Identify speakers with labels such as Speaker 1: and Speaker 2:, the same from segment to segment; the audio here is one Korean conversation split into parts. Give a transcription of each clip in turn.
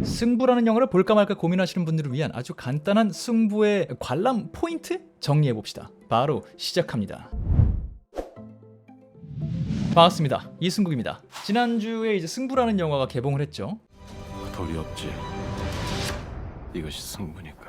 Speaker 1: 승부라는 영화를 볼까 말까 고민하시는 분들을 위한 아주 간단한 승부의 관람 포인트 정리해봅시다. 바로 시작합니다. 반갑습니다. 이승국입니다. 지난주에 이제 승부라는 영화가 개봉을 했죠.
Speaker 2: 돌이 없지. 이것이 승부니까.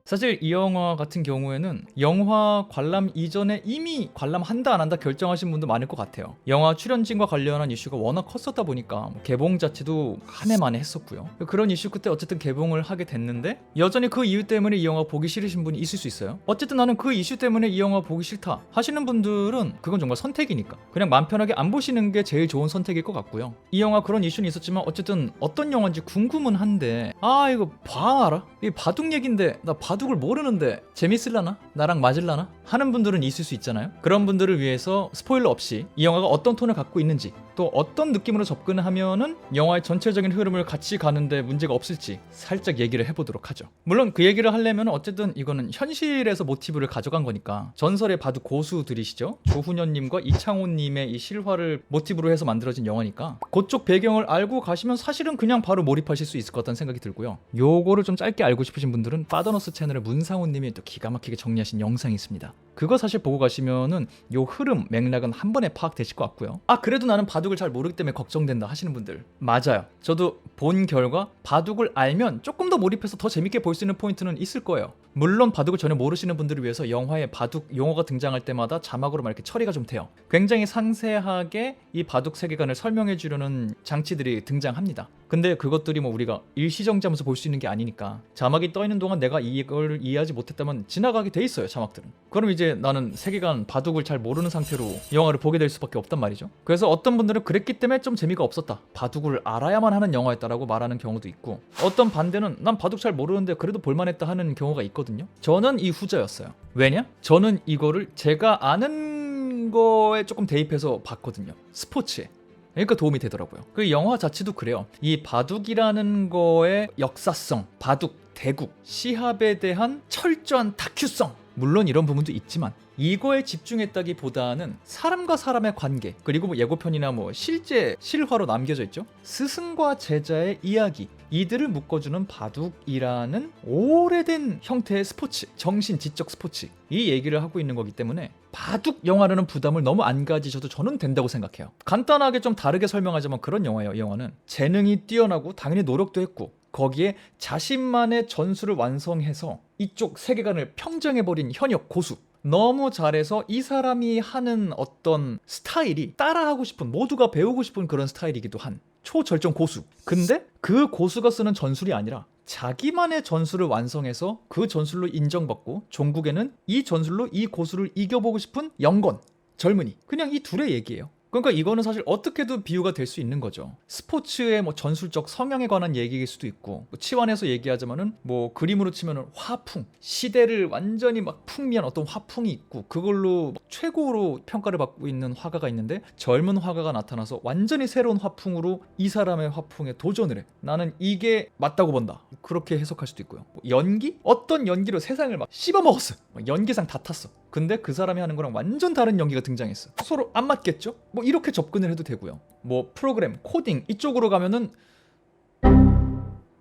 Speaker 1: 사실 이 영화 같은 경우에는 영화 관람 이전에 이미 관람한다 안 한다 결정하신 분도 많을 것 같아요. 영화 출연진과 관련한 이슈가 워낙 컸었다 보니까 개봉 자체도 한 해 만에 했었고요. 그런 이슈 끝에 어쨌든 개봉을 하게 됐는데 여전히 그 이유 때문에 이 영화 보기 싫으신 분이 있을 수 있어요. 어쨌든 나는 그 이슈 때문에 이 영화 보기 싫다 하시는 분들은 그건 정말 선택이니까 그냥 마음 편하게 안 보시는 게 제일 좋은 선택일 것 같고요. 이 영화 그런 이슈는 있었지만 어쨌든 어떤 영화인지 궁금은 한데 이거 봐라? 이 바둑 얘긴데 나 바둑을 모르는데 재밌을라나? 나랑 맞을라나? 하는 분들은 있을 수 있잖아요. 그런 분들을 위해서 스포일러 없이 이 영화가 어떤 톤을 갖고 있는지 또 어떤 느낌으로 접근하면은 영화의 전체적인 흐름을 같이 가는데 문제가 없을지 살짝 얘기를 해보도록 하죠. 물론 그 얘기를 하려면 어쨌든 이거는 현실에서 모티브를 가져간 거니까 전설의 바둑 고수들이시죠. 조훈현님과 이창호님의 이 실화를 모티브로 해서 만들어진 영화니까 그쪽 배경을 알고 가시면 사실은 그냥 바로 몰입하실 수 있을 것 같다는 생각이 들고요. 요거를 좀 짧게 알고 싶으신 분들은 빠더너스 채널의 문상훈님이 또 기가 막히게 정리하신 영상이 있습니다. 그거 사실 보고 가시면은 요 흐름 맥락은 한 번에 파악되실 것 같고요. 그래도 나는 바둑을 잘 모르기 때문에 걱정된다 하시는 분들 맞아요. 저도 본 결과 바둑을 알면 조금 더 몰입해서 더 재밌게 볼 수 있는 포인트는 있을 거예요. 물론 바둑을 전혀 모르시는 분들을 위해서 영화에 바둑 용어가 등장할 때마다 자막으로 막 이렇게 처리가 좀 돼요. 굉장히 상세하게 이 바둑 세계관을 설명해 주려는 장치들이 등장합니다. 근데 그것들이 뭐 우리가 일시정지하면서 볼 수 있는 게 아니니까 자막이 떠 있는 동안 내가 이걸 이해하지 못했다면 지나가게 돼 있어요. 자막들은. 그럼 이제 나는 세계관 바둑을 잘 모르는 상태로 영화를 보게 될 수밖에 없단 말이죠. 그래서 어떤 분들은 그랬기 때문에 좀 재미가 없었다, 바둑을 알아야만 하는 영화였다라고 말하는 경우도 있고, 어떤 반대는 난 바둑 잘 모르는데 그래도 볼만했다 하는 경우가 있거든요. 저는 이 후자였어요. 왜냐? 저는 이거를 제가 아는 거에 조금 대입해서 봤거든요. 스포츠에. 그러니까 도움이 되더라고요. 그 영화 자체도 그래요. 이 바둑이라는 거의 역사성, 바둑, 대국, 시합에 대한 철저한 다큐성, 물론 이런 부분도 있지만 이거에 집중했다기보다는 사람과 사람의 관계, 그리고 뭐 예고편이나 뭐 실제 실화로 남겨져 있죠. 스승과 제자의 이야기, 이들을 묶어주는 바둑이라는 오래된 형태의 스포츠, 정신 지적 스포츠, 이 얘기를 하고 있는 거기 때문에 바둑 영화라는 부담을 너무 안 가지셔도 저는 된다고 생각해요. 간단하게 좀 다르게 설명하자면 그런 영화예요. 이 영화는 재능이 뛰어나고 당연히 노력도 했고 거기에 자신만의 전술을 완성해서 이쪽 세계관을 평정해버린 현역 고수, 너무 잘해서 이 사람이 하는 어떤 스타일이 따라하고 싶은, 모두가 배우고 싶은 그런 스타일이기도 한 초절정 고수. 근데 그 고수가 쓰는 전술이 아니라 자기만의 전술을 완성해서 그 전술로 인정받고 종국에는 이 전술로 이 고수를 이겨보고 싶은 영건, 젊은이, 그냥 이 둘의 얘기예요. 그러니까 이거는 사실 어떻게든 비유가 될 수 있는 거죠. 스포츠의 뭐 전술적 성향에 관한 얘기일 수도 있고, 치환해서 얘기하자면은 뭐 그림으로 치면은 화풍, 시대를 완전히 막 풍미한 어떤 화풍이 있고 그걸로 최고로 평가를 받고 있는 화가가 있는데 젊은 화가가 나타나서 완전히 새로운 화풍으로 이 사람의 화풍에 도전을 해. 나는 이게 맞다고 본다. 그렇게 해석할 수도 있고요. 뭐 연기? 어떤 연기로 세상을 막 씹어먹었어. 연기상 다 탔어. 근데 그 사람이 하는 거랑 완전 다른 연기가 등장했어. 서로 안 맞겠죠? 뭐 이렇게 접근을 해도 되고요. 뭐 프로그램, 코딩 이쪽으로 가면은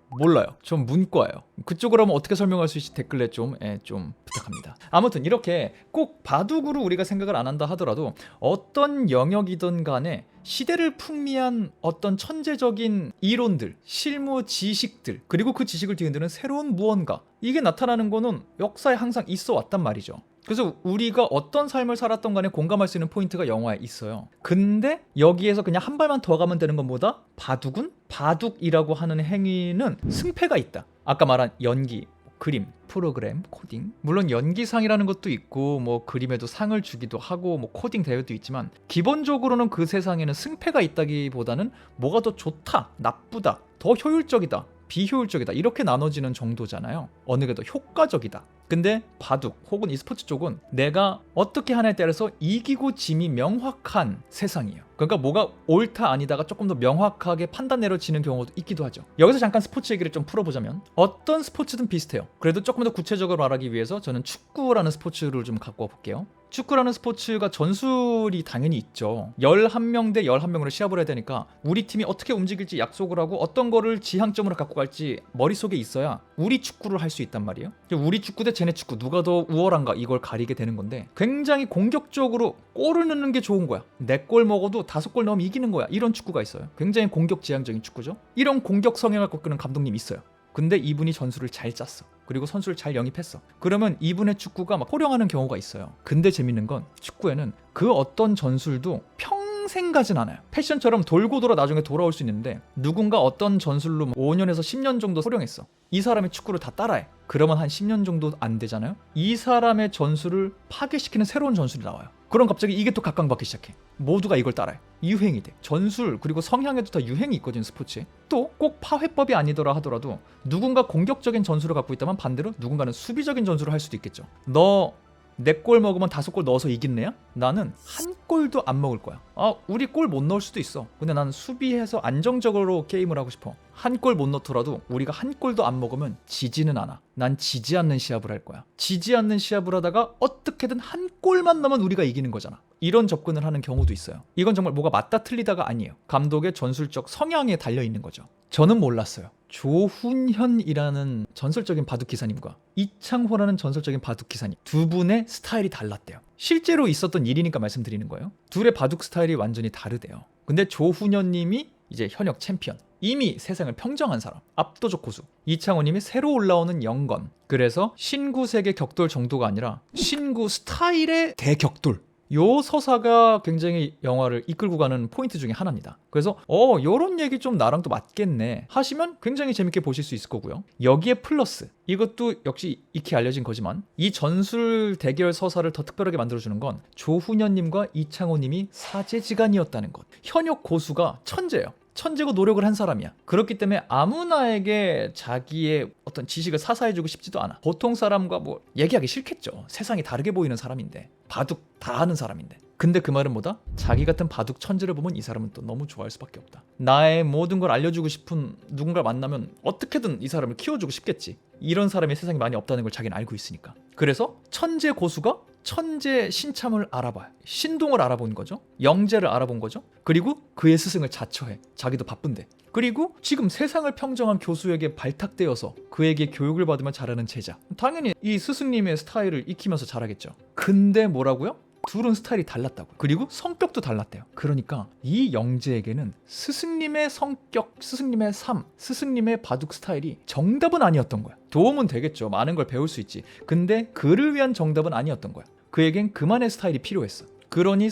Speaker 1: 몰라요. 전 문과예요. 그쪽으로 하면 어떻게 설명할 수 있을지 댓글에 좀 부탁합니다. 아무튼 이렇게 꼭 바둑으로 우리가 생각을 안 한다 하더라도 어떤 영역이든 간에 시대를 풍미한 어떤 천재적인 이론들, 실무 지식들, 그리고 그 지식을 뒤흔드는 새로운 무언가, 이게 나타나는 거는 역사에 항상 있어 왔단 말이죠. 그래서 우리가 어떤 삶을 살았던 간에 공감할 수 있는 포인트가 영화에 있어요. 근데 여기에서 그냥 한 발만 더 가면 되는 것보다 바둑은, 바둑이라고 하는 행위는 승패가 있다. 아까 말한 연기, 그림, 프로그램, 코딩, 물론 연기상이라는 것도 있고 뭐 그림에도 상을 주기도 하고 뭐 코딩 대회도 있지만 기본적으로는 그 세상에는 승패가 있다기보다는 뭐가 더 좋다, 나쁘다, 더 효율적이다, 비효율적이다, 이렇게 나눠지는 정도잖아요. 어느 게 더 효과적이다. 근데 바둑 혹은 e스포츠 쪽은 내가 어떻게 하냐에 따라서 이기고 짐이 명확한 세상이에요. 그러니까 뭐가 옳다 아니다가 조금 더 명확하게 판단 내려지는 경우도 있기도 하죠. 여기서 잠깐 스포츠 얘기를 좀 풀어보자면 어떤 스포츠든 비슷해요. 그래도 조금 더 구체적으로 말하기 위해서 저는 축구라는 스포츠를 좀 갖고 와볼게요. 축구라는 스포츠가 전술이 당연히 있죠. 11명 대 11명으로 시합을 해야 되니까 우리 팀이 어떻게 움직일지 약속을 하고 어떤 거를 지향점으로 갖고 갈지 머릿속에 있어야 우리 축구를 할 수 있단 말이에요. 우리 축구 대 쟤네 축구 누가 더 우월한가 이걸 가리게 되는 건데 굉장히 공격적으로 골을 넣는 게 좋은 거야. 4골 먹어도 5골 넣으면 이기는 거야. 이런 축구가 있어요. 굉장히 공격 지향적인 축구죠. 이런 공격 성향을 꺾는 감독님이 있어요. 근데 이분이 전술을 잘 짰어. 그리고 선수를 잘 영입했어. 그러면 이분의 축구가 막 호령하는 경우가 있어요. 근데 재밌는 건 축구에는 그 어떤 전술도 평생 가진 않아요. 패션처럼 돌고 돌아 나중에 돌아올 수 있는데 누군가 어떤 전술로 5년에서 10년 정도 호령했어. 이 사람의 축구를 다 따라해. 그러면 한 10년 정도 안 되잖아요. 이 사람의 전술을 파괴시키는 새로운 전술이 나와요. 그럼 갑자기 이게 또 각광받기 시작해. 모두가 이걸 따라해. 유행이 돼. 전술 그리고 성향에도 다 유행이 있거든 스포츠에. 또 꼭 파회법이 아니더라 하더라도 누군가 공격적인 전술을 갖고 있다면 반대로 누군가는 수비적인 전술을 할 수도 있겠죠. 너 4골 먹으면 5골 넣어서 이긴네야? 나는 한 골도 안 먹을 거야. 우리 골 못 넣을 수도 있어. 근데 나는 수비해서 안정적으로 게임을 하고 싶어. 한 골 못 넣더라도 우리가 한 골도 안 먹으면 지지는 않아. 난 지지 않는 시합을 할 거야. 지지 않는 시합을 하다가 어떻게든 한 골만 넣으면 우리가 이기는 거잖아. 이런 접근을 하는 경우도 있어요. 이건 정말 뭐가 맞다 틀리다가 아니에요. 감독의 전술적 성향에 달려있는 거죠. 저는 몰랐어요. 조훈현이라는 전설적인 바둑 기사님과 이창호라는 전설적인 바둑 기사님 두 분의 스타일이 달랐대요. 실제로 있었던 일이니까 말씀드리는 거예요. 둘의 바둑 스타일이 완전히 다르대요. 근데 조훈현님이 이제 현역 챔피언, 이미 세상을 평정한 사람, 압도적 고수. 이창호님이 새로 올라오는 영건. 그래서 신구 세계 격돌 정도가 아니라 신구 스타일의 대격돌. 요 서사가 굉장히 영화를 이끌고 가는 포인트 중에 하나입니다. 그래서 요런 얘기 좀 나랑 또 맞겠네 하시면 굉장히 재밌게 보실 수 있을 거고요. 여기에 플러스 이것도 역시 익히 알려진 거지만 이 전술 대결 서사를 더 특별하게 만들어주는 건 조훈현님과 이창호님이 사제지간이었다는 것. 현역 고수가 천재예요. 천재고 노력을 한 사람이야. 그렇기 때문에 아무나에게 자기의 어떤 지식을 사사해주고 싶지도 않아. 보통 사람과 뭐 얘기하기 싫겠죠. 세상이 다르게 보이는 사람인데, 바둑 다 하는 사람인데. 근데 그 말은 뭐다? 자기 같은 바둑 천재를 보면 이 사람은 또 너무 좋아할 수밖에 없다. 나의 모든 걸 알려주고 싶은 누군가를 만나면 어떻게든 이 사람을 키워주고 싶겠지. 이런 사람이 세상에 많이 없다는 걸 자기는 알고 있으니까. 그래서 천재 고수가 천재 신참을 알아봐요. 신동을 알아본 거죠. 영재를 알아본 거죠. 그리고 그의 스승을 자처해. 자기도 바쁜데. 그리고 지금 세상을 평정한 교수에게 발탁되어서 그에게 교육을 받으면 잘하는 제자. 당연히 이 스승님의 스타일을 익히면서 잘하겠죠. 근데 뭐라고요? 둘은 스타일이 달랐다고. 그리고 성격도 달랐대요. 그러니까 이 영재에게는 스승님의 성격, 스승님의 삶, 스승님의 바둑 스타일이 정답은 아니었던 거야. 도움은 되겠죠. 많은 걸 배울 수 있지. 근데 그를 위한 정답은 아니었던 거야. 그에겐 그만의 스타일이 필요했어. 그러니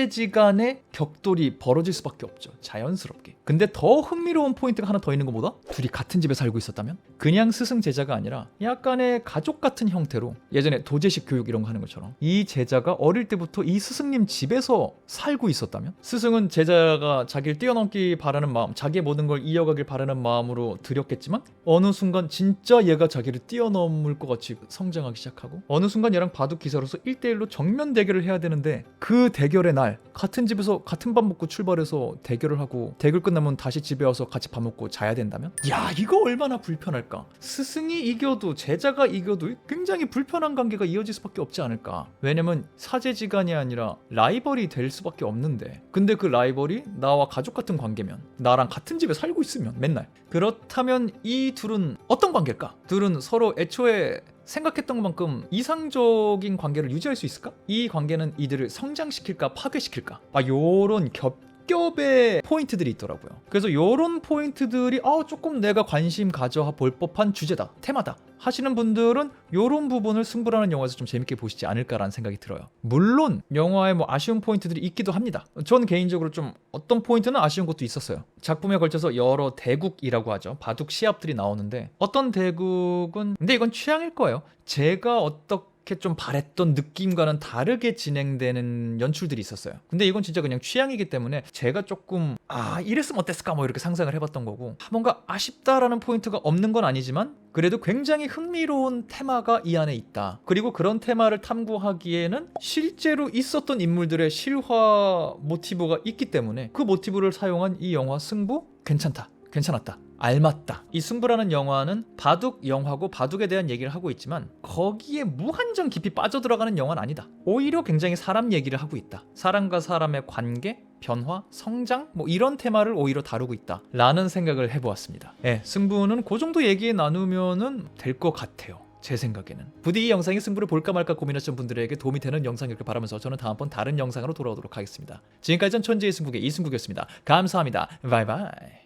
Speaker 1: 사제지간의 격돌이 벌어질 수밖에 없죠. 자연스럽게. 근데 더 흥미로운 포인트가 하나 더 있는 것보다 둘이 같은 집에 살고 있었다면? 그냥 스승 제자가 아니라 약간의 가족 같은 형태로 예전에 도제식 교육 이런 거 하는 것처럼 이 제자가 어릴 때부터 이 스승님 집에서 살고 있었다면? 스승은 제자가 자기를 뛰어넘기 바라는 마음, 자기의 모든 걸 이어가길 바라는 마음으로 들였겠지만 어느 순간 진짜 얘가 자기를 뛰어넘을 것 같이 성장하기 시작하고 어느 순간 얘랑 바둑 기사로서 1대1로 정면 대결을 해야 되는데 그 대결의 날 같은 집에서 같은 밥 먹고 출발해서 대결을 하고 대결 끝나면 다시 집에 와서 같이 밥 먹고 자야 된다면? 야, 이거 얼마나 불편할까? 스승이 이겨도 제자가 이겨도 굉장히 불편한 관계가 이어질 수밖에 없지 않을까? 왜냐면 사제지간이 아니라 라이벌이 될 수밖에 없는데 근데 그 라이벌이 나와 가족 같은 관계면 나랑 같은 집에 살고 있으면 맨날 그렇다면 이 둘은 어떤 관계일까? 둘은 서로 애초에 생각했던 것만큼 이상적인 관계를 유지할 수 있을까? 이 관계는 이들을 성장시킬까 파괴시킬까? 요런 겹겹의 포인트들이 있더라고요. 그래서 요런 포인트들이 조금 내가 관심 가져볼 법한 주제다, 테마다 하시는 분들은 요런 부분을 승부라는 영화에서 좀 재밌게 보시지 않을까라는 생각이 들어요. 물론 영화에 뭐 아쉬운 포인트들이 있기도 합니다. 전 개인적으로 좀 어떤 포인트는 아쉬운 것도 있었어요. 작품에 걸쳐서 여러 대국이라고 하죠. 바둑 시합들이 나오는데 어떤 대국은 근데 이건 취향일 거예요. 제가 어떻게 좀 바랬던 느낌과는 다르게 진행되는 연출들이 있었어요. 근데 이건 진짜 그냥 취향이기 때문에 제가 조금 이랬으면 어땠을까 뭐 이렇게 상상을 해봤던 거고 뭔가 아쉽다라는 포인트가 없는 건 아니지만 그래도 굉장히 흥미로운 테마가 이 안에 있다. 그리고 그런 테마를 탐구하기에는 실제로 있었던 인물들의 실화 모티브가 있기 때문에 그 모티브를 사용한 이 영화 승부 괜찮았다. 알맞다. 이 승부라는 영화는 바둑 영화고 바둑에 대한 얘기를 하고 있지만 거기에 무한정 깊이 빠져들어가는 영화는 아니다. 오히려 굉장히 사람 얘기를 하고 있다. 사람과 사람의 관계, 변화, 성장 뭐 이런 테마를 오히려 다루고 있다 라는 생각을 해보았습니다. 승부는 그 정도 얘기 나누면은 될 것 같아요. 제 생각에는. 부디 이 영상이 승부를 볼까 말까 고민하시는 분들에게 도움이 되는 영상이길 바라면서 저는 다음번 다른 영상으로 돌아오도록 하겠습니다. 지금까지 전 천재의 승부의 이승국이었습니다. 감사합니다. 바이바이.